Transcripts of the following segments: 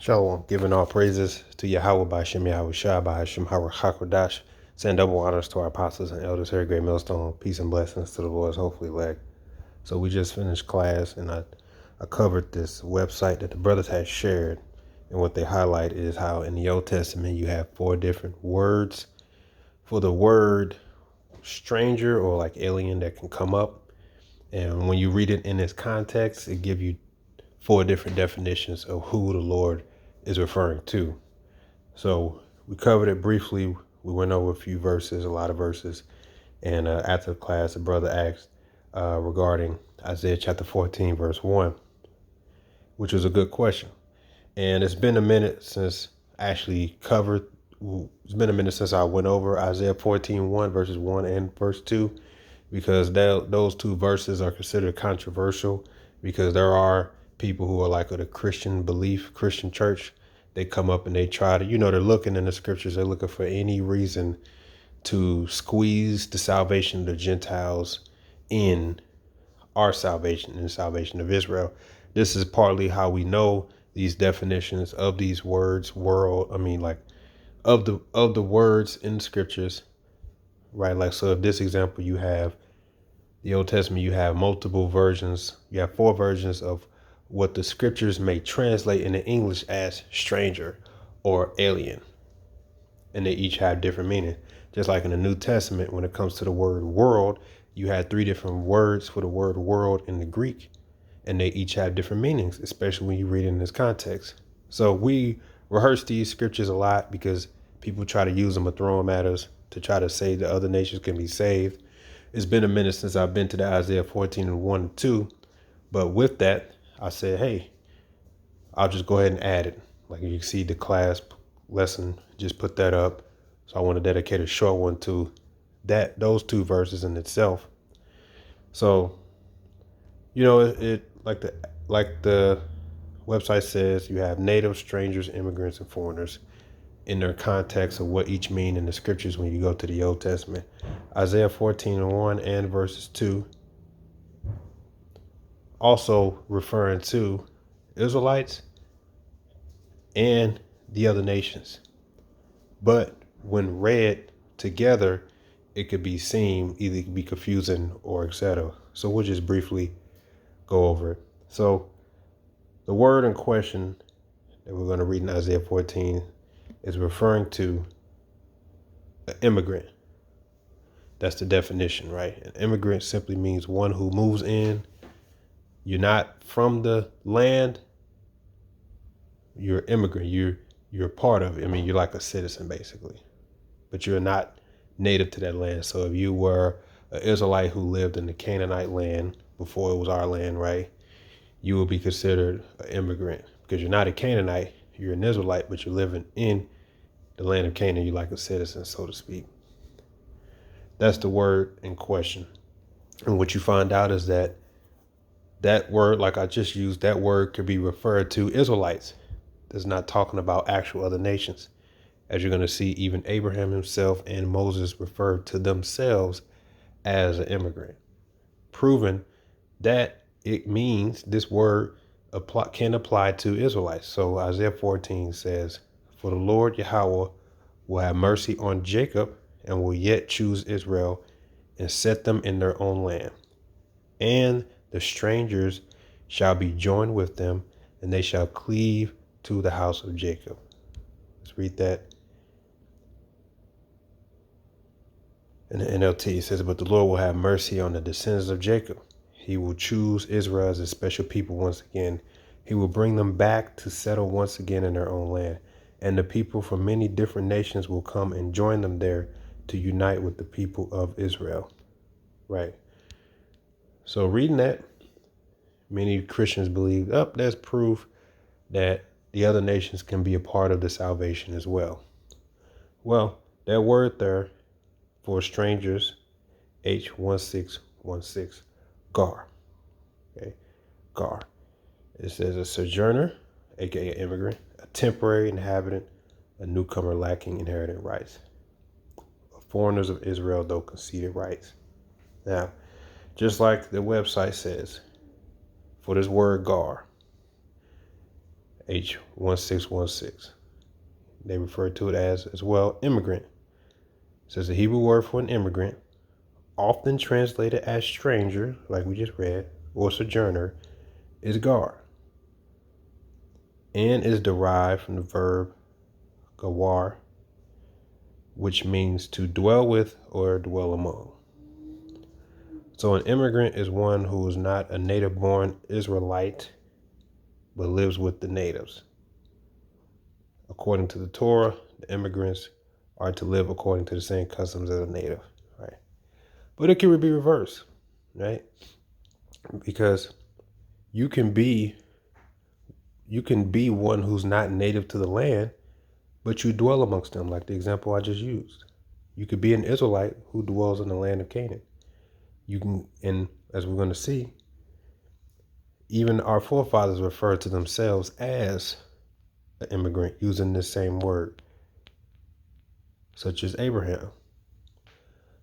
Shalom, giving all praises to Yahweh by Hashem Yahweh Shai by Hashem Hakodash. Send double honors to our apostles and elders here, great millstone. Peace and blessings to the Lord's hopefully leg. So we just finished class, and I covered this website that the brothers had shared. And what they highlight is how in the Old Testament you have 4 different words for the word stranger or like alien that can come up. And when you read it in its context, it gives you 4 different definitions of who the Lord is referring to. So we covered it briefly. We went over a few verses, a lot of verses. And after the class, the brother asked regarding Isaiah chapter 14, verse 1, which was a good question. And it's been a minute since I actually covered. It's been a minute since I went over Isaiah 14:1, verses 1 and verse 2, because those 2 verses are considered controversial, because there are people who are like of the Christian belief, Christian church. They come up and they try to, they're looking in the scriptures. They're looking for any reason to squeeze the salvation of the Gentiles in our salvation, in the salvation of Israel. This is partly how we know these definitions of these words, of the words in the scriptures, right? Like, so if this example, you have the Old Testament, you have multiple versions. You have 4 versions of what the scriptures may translate into English as stranger or alien. And they each have different meaning. Just like in the New Testament, when it comes to the word world, you had 3 different words for the word world in the Greek, and they each have different meanings, especially when you read it in this context. So we rehearse these scriptures a lot because people try to use them or throw them at us to try to say that other nations can be saved. It's been a minute since I've been to the Isaiah 14 and 1 and 2. But with that, I said, hey, I'll just go ahead and add it. Like you can see the class lesson, just put that up. So I want to dedicate a short one to those 2 verses in itself. So, it like the website says, you have natives, strangers, immigrants, and foreigners in their context of what each mean in the scriptures when you go to the Old Testament. Isaiah 14:1 and verses 2, also referring to Israelites and the other nations. But when read together, it could be seen, either be confusing or etc. So we'll just briefly go over it. So the word in question that we're going to read in Isaiah 14 is referring to an immigrant. That's the definition, right? An immigrant simply means one who moves in. You're not from the land. You're an immigrant. You're part of it. I mean, you're like a citizen basically, but you're not native to that land. So if you were an Israelite who lived in the Canaanite land before it was our land, right, you will be considered an immigrant because you're not a Canaanite. You're an Israelite, but you're living in the land of Canaan. You're like a citizen, so to speak. That's the word in question. And what you find out is that word, like I just used, that word could be referred to Israelites. It's not talking about actual other nations. As you're going to see, even Abraham himself and Moses referred to themselves as an immigrant, proving that it means this word can apply to Israelites. So Isaiah 14 says, for the Lord Yahweh will have mercy on Jacob and will yet choose Israel and set them in their own land. And the strangers shall be joined with them, and they shall cleave to the house of Jacob. Let's read that. In the NLT, it says, but the Lord will have mercy on the descendants of Jacob. He will choose Israel as a special people once again. He will bring them back to settle once again in their own land. And the people from many different nations will come and join them there to unite with the people of Israel. Right. So reading that, many Christians believe, that's proof that the other nations can be a part of the salvation as well. Well, that word there for strangers, H1616, gar. Okay, gar. It says a sojourner, aka immigrant, a temporary inhabitant, a newcomer lacking inherited rights. Foreigners of Israel, though conceded rights. Now, just like the website says, for this word gar, H1616. They refer to it as well, immigrant. It says the Hebrew word for an immigrant, often translated as stranger, like we just read, or sojourner, is gar, and is derived from the verb gawar, which means to dwell with or dwell among. So an immigrant is one who is not a native-born Israelite, but lives with the natives. According to the Torah, the immigrants are to live according to the same customs as a native, right? But it can be reversed, right? Because you can be one who's not native to the land, but you dwell amongst them, like the example I just used. You could be an Israelite who dwells in the land of Canaan. You can, and as we're going to see, even our forefathers referred to themselves as an immigrant using this same word, such as Abraham.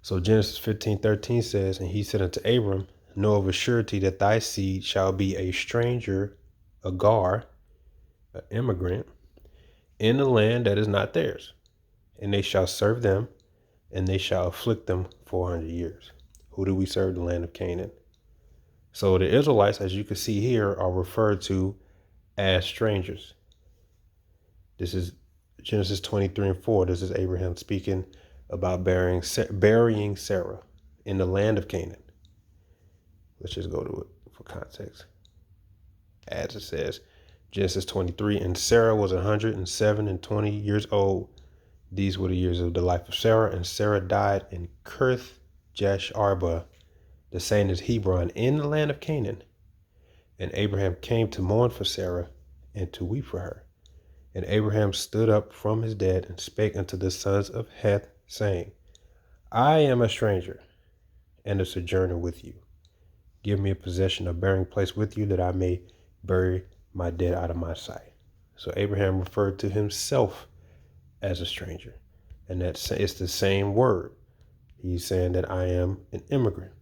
So Genesis 15:13 says, and he said unto Abram, know of a surety that thy seed shall be a stranger, a gar, an immigrant, in the land that is not theirs, and they shall serve them, and they shall afflict them 400 years. Who do we serve? The land of Canaan. So the Israelites, as you can see here, are referred to as strangers. This is Genesis 23:4. This is Abraham speaking about burying Sarah in the land of Canaan. Let's just go to it for context. As it says, Genesis 23, and Sarah was 107 years old. These were the years of the life of Sarah, and Sarah died in Kirjath Arba, the same as Hebron, in the land of Canaan. And Abraham came to mourn for Sarah and to weep for her. And Abraham stood up from his dead and spake unto the sons of Heth, saying, I am a stranger and a sojourner with you. Give me a possession, a burying place with you, that I may bury my dead out of my sight. So Abraham referred to himself as a stranger, and it's the same word. He's saying that I am an immigrant,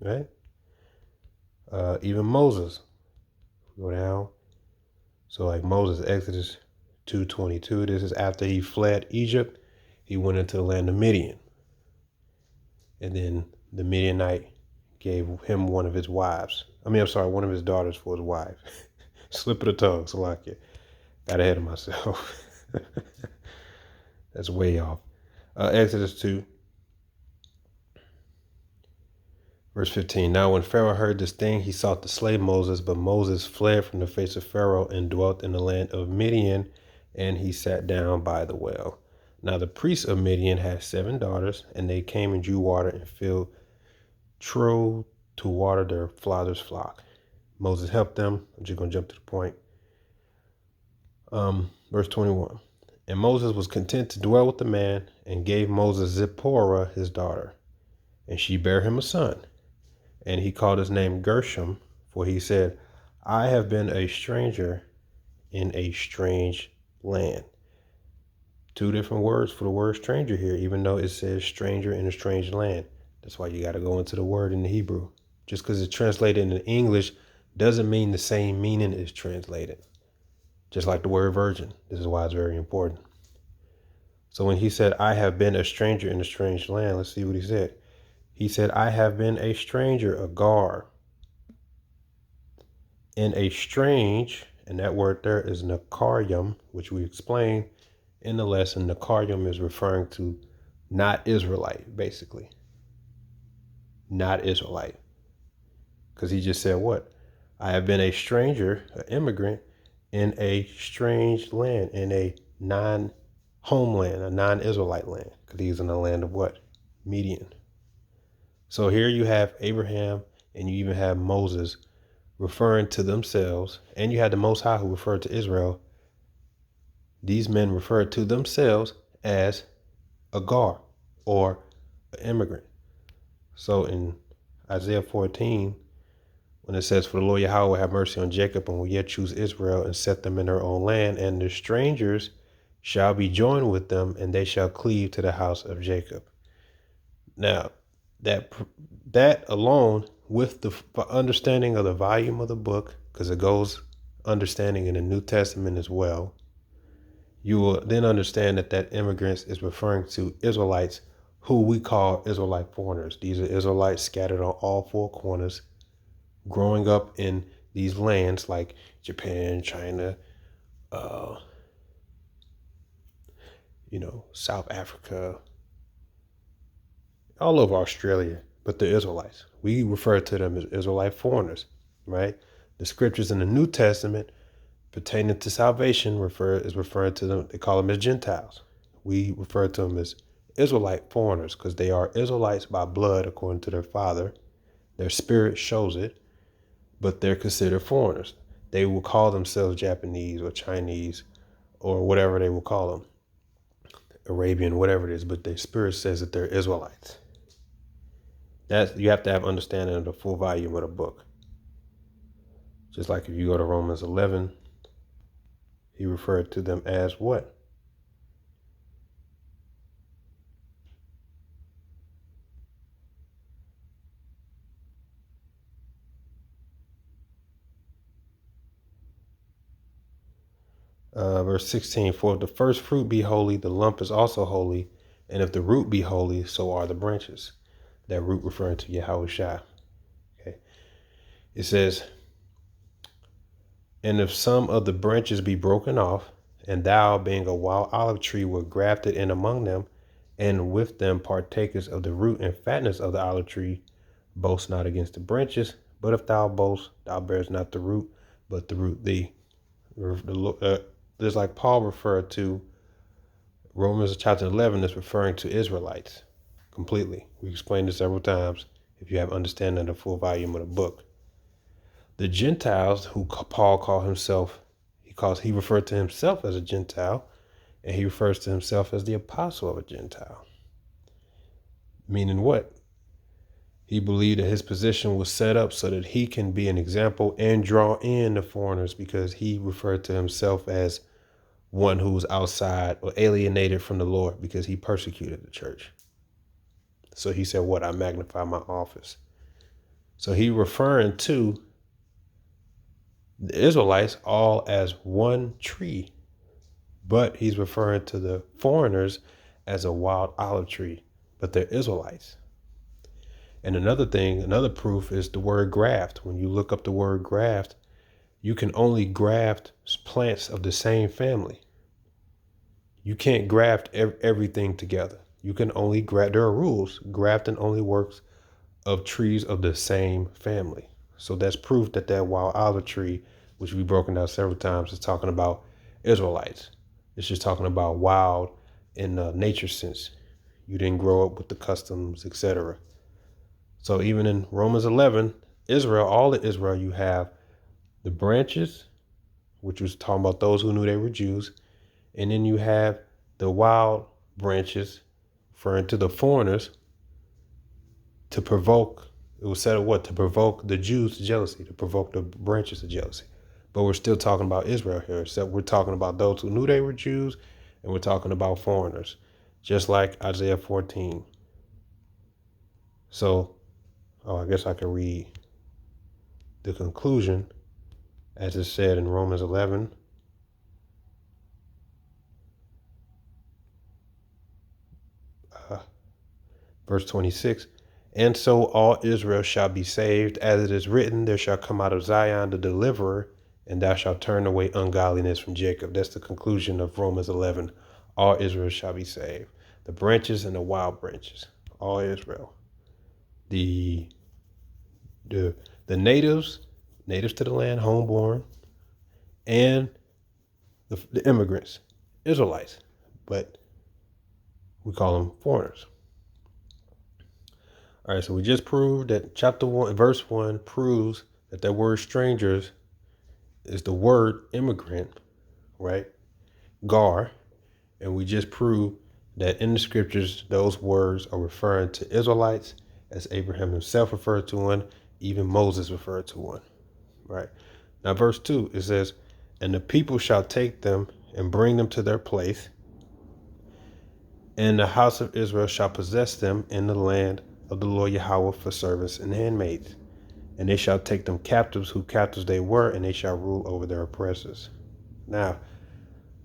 right? Even Moses, go down. So like Moses, Exodus 2:22, this is after he fled Egypt. He went into the land of Midian. And then the Midianite gave him one of his wives. One of his daughters for his wife. Slip of the tongue, Salakia. Got ahead of myself. That's way off. Exodus 2, verse 15. Now when Pharaoh heard this thing, he sought to slay Moses, but Moses fled from the face of Pharaoh and dwelt in the land of Midian, and he sat down by the well. Now the priests of Midian had 7 daughters, and they came and drew water and filled trough to water their father's flock. Moses helped them. I'm just going to jump to the point. Verse 21. And Moses was content to dwell with the man, and gave Moses Zipporah his daughter, and she bare him a son. And he called his name Gershom, for he said, I have been a stranger in a strange land. 2 different words for the word stranger here, even though it says stranger in a strange land. That's why you got to go into the word in the Hebrew. Just because it's translated into English doesn't mean the same meaning is translated. Just like the word virgin. This is why it's very important. So when he said, I have been a stranger in a strange land, let's see what he said. He said, I have been a stranger, a gar, in a strange, and that word there is nakaryum, which we explained in the lesson. Nakaryum is referring to not Israelite, basically. Not Israelite. Because he just said what? I have been a stranger, an immigrant, in a strange land, in a non-homeland, a non-Israelite land. Because he's in the land of what? Midian. So here you have Abraham, and you even have Moses referring to themselves, and you had the Most High who referred to Israel. These men referred to themselves as a gar, or an immigrant. So in Isaiah 14, when it says, for the Lord Yahweh will have mercy on Jacob, and will yet choose Israel, and set them in their own land, and the strangers shall be joined with them, and they shall cleave to the house of Jacob. Now, that alone, with the understanding of the volume of the book, because it goes understanding in the New Testament as well, you will then understand that that immigrants is referring to Israelites who we call Israelite foreigners. These are Israelites scattered on all four corners, growing up in these lands like Japan, China, uh, South Africa, all over Australia, but the Israelites. We refer to them as Israelite foreigners, right? The scriptures in the New Testament pertaining to salvation is referring to them. They call them as Gentiles. We refer to them as Israelite foreigners because they are Israelites by blood according to their father. Their spirit shows it, but they're considered foreigners. They will call themselves Japanese or Chinese or whatever they will call them, Arabian, whatever it is, but their spirit says that they're Israelites. You have to have understanding of the full volume of the book. Just like if you go to Romans 11, he referred to them as what? Verse 16, for if the first fruit be holy, the lump is also holy. And if the root be holy, so are the branches. That root referring to Yahushua. Okay. It says, and if some of the branches be broken off, and thou, being a wild olive tree, were grafted in among them, and with them partakers of the root and fatness of the olive tree, boast not against the branches. But if thou boast, thou bearest not the root, but the root thee. Just like Paul referred to Romans chapter 11 is referring to Israelites completely. We explained this several times if you have understanding of the full volume of the book. The Gentiles, who Paul called himself, he referred to himself as a Gentile, and he refers to himself as the apostle of a Gentile. Meaning what? He believed that his position was set up so that he can be an example and draw in the foreigners because he referred to himself as one who was outside or alienated from the Lord because he persecuted the church. So he said, what? I magnify my office. So he referring to the Israelites all as one tree, but he's referring to the foreigners as a wild olive tree, but they're Israelites. And another proof is the word graft. When you look up the word graft, you can only graft plants of the same family. You can't graft everything together. You can only graft. There are rules. Grafting only works of trees of the same family. So that's proof that wild olive tree, which we've broken down several times, is talking about Israelites. It's just talking about wild in nature sense. You didn't grow up with the customs, etc. So even in Romans 11, Israel, all of Israel, you have the branches, which was talking about those who knew they were Jews. And then you have the wild branches, referring to the foreigners, to provoke. It was said of what? To provoke the Jews to jealousy, to provoke the branches to jealousy. But we're still talking about Israel here, except we're talking about those who knew they were Jews, and we're talking about foreigners, just like Isaiah 14. So, I guess I can read the conclusion as it said in Romans 11. Verse 26, and so all Israel shall be saved, as it is written, there shall come out of Zion the deliverer, and thou shalt turn away ungodliness from Jacob. That's the conclusion of Romans 11. All Israel shall be saved. The branches and the wild branches, all Israel. The natives to the land, homeborn, and the immigrants, Israelites, but we call them foreigners. All right, so we just proved that chapter 1, verse 1 proves that that word strangers is the word immigrant, right? Gar. And we just proved that in the scriptures, those words are referring to Israelites, as Abraham himself referred to one, even Moses referred to one, right? Now, verse 2, it says, and the people shall take them and bring them to their place, and the house of Israel shall possess them in the land of the Lord Yahweh for servants and handmaids. and they shall take them captives who captives they were, and they shall rule over their oppressors. Now,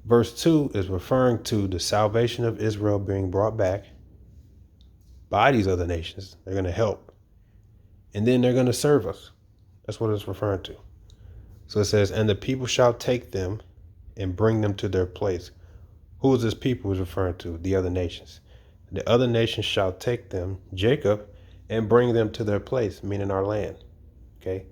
verse 2 is referring to the salvation of Israel being brought back by these other nations. They're going to help. And then they're going to serve us. That's what it's referring to. So it says, and the people shall take them and bring them to their place. Who is this people is referring to? The other nations. The other nations shall take them, Jacob, and bring them to their place, meaning our land. Okay?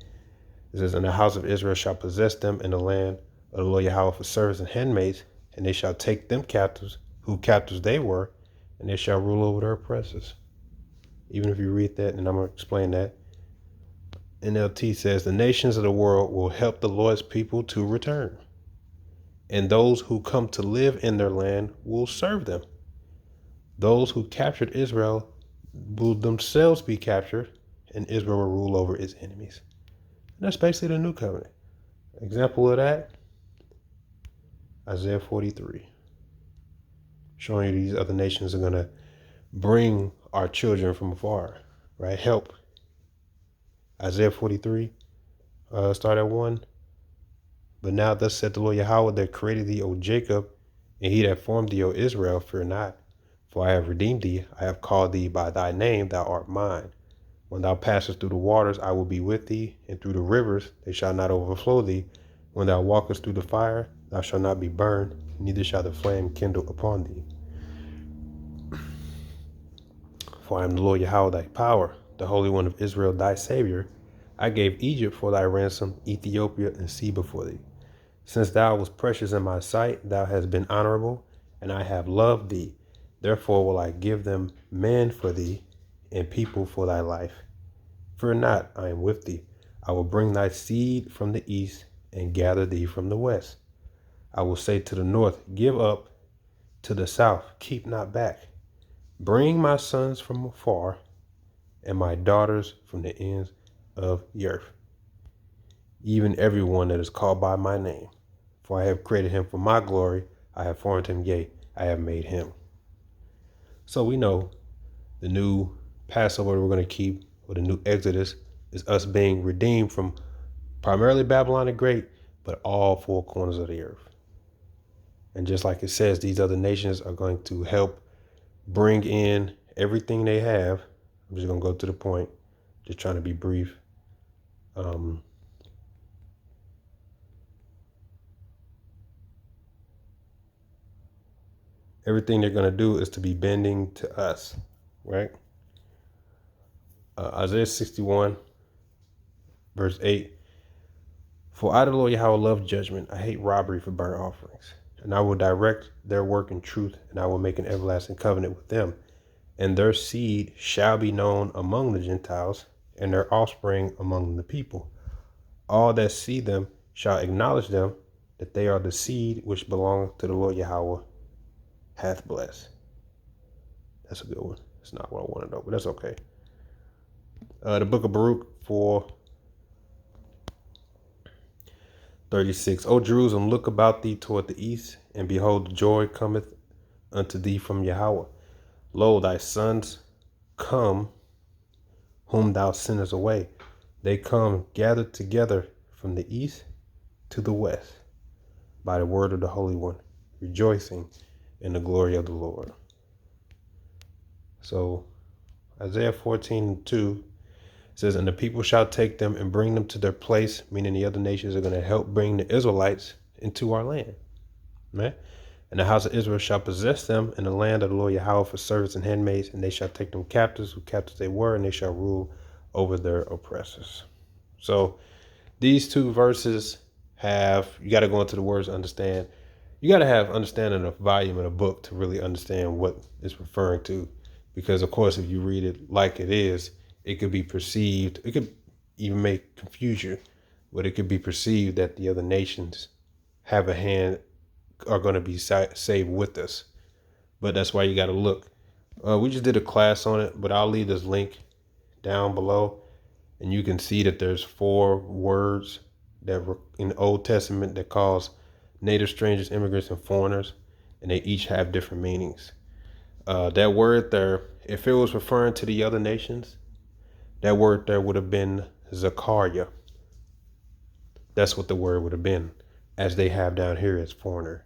It says, and the house of Israel shall possess them in the land of the Lord Yahweh for servants and handmaids, and they shall take them captives, who captives they were, and they shall rule over their oppressors. Even if you read that, and I'm going to explain that. NLT says, the nations of the world will help the Lord's people to return, and those who come to live in their land will serve them. Those who captured Israel will themselves be captured, and Israel will rule over its enemies. And that's basically the new covenant. Example of that, Isaiah 43. Showing you these other nations are going to bring our children from afar, right? Help. Isaiah 43, start at 1. But now thus said the Lord Yahweh that created thee, O Jacob, and he that formed thee, O Israel, fear not. For I have redeemed thee, I have called thee by thy name, thou art mine. When thou passest through the waters, I will be with thee, and through the rivers, they shall not overflow thee. When thou walkest through the fire, thou shalt not be burned, neither shall the flame kindle upon thee. For I am the Lord Yahweh thy power, the Holy One of Israel thy Savior. I gave Egypt for thy ransom, Ethiopia and Seba for thee. Since thou wast precious in my sight, thou hast been honorable, and I have loved thee. Therefore will I give them men for thee, and people for thy life. Fear not, I am with thee. I will bring thy seed from the east, and gather thee from the west. I will say to the north, give up, to the south, keep not back. Bring my sons from afar, and my daughters from the ends of the earth, even everyone that is called by my name. For I have created him for my glory, I have formed him, yea, I have made him. So we know the new Passover we're going to keep, or the new Exodus, is us being redeemed from primarily Babylon the Great, but all four corners of the earth. And just like it says, these other nations are going to help bring in everything they have. I'm just going to go to the point, just trying to be brief. Everything they're going to do is to be bending to us, right? Isaiah 61, verse 8. For I, the Lord Yahweh, love judgment. I hate robbery for burnt offerings. And I will direct their work in truth, and I will make an everlasting covenant with them. And their seed shall be known among the Gentiles, and their offspring among the people. All that see them shall acknowledge them, that they are the seed which belong to the Lord Yahweh hath blessed. That's a good one. It's not what I want to know, but that's okay. The book of Baruch 4:36. O Jerusalem, look about thee toward the east, and behold, joy cometh unto thee from Yahweh. Lo, thy sons come, whom thou sendest away. They come gathered together from the east to the west by the word of the Holy One, rejoicing in the glory of the Lord. So Isaiah 14:2 says, and the people shall take them and bring them to their place, meaning the other nations are going to help bring the Israelites into our land. Right? And the house of Israel shall possess them in the land of the Lord Yahweh for servants and handmaids, and they shall take them captives, who captives they were, and they shall rule over their oppressors. So these two verses you got to go into the words to understand. You got to have understanding of volume of the book to really understand what it's referring to. Because, of course, if you read it like it is, it could be perceived, it could even make confusion, but it could be perceived that the other nations have a hand, are going to be saved with us. But that's why you got to look. We just did a class on it, but I'll leave this link down below, and you can see that there's 4 words that were in the Old Testament that calls native, strangers, immigrants, and foreigners, and they each have different meanings. That word there, if it was referring to the other nations, that word there would have been Zakaria. That's what the word would have been, as they have down here as foreigner.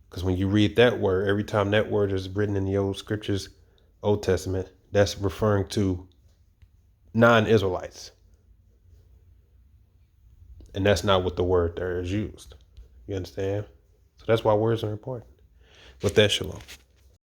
Because when you read that word, every time that word is written in the old scriptures, Old Testament, that's referring to non-Israelites. And that's not what the word there is used. You understand? So that's why words are important. With that, shalom.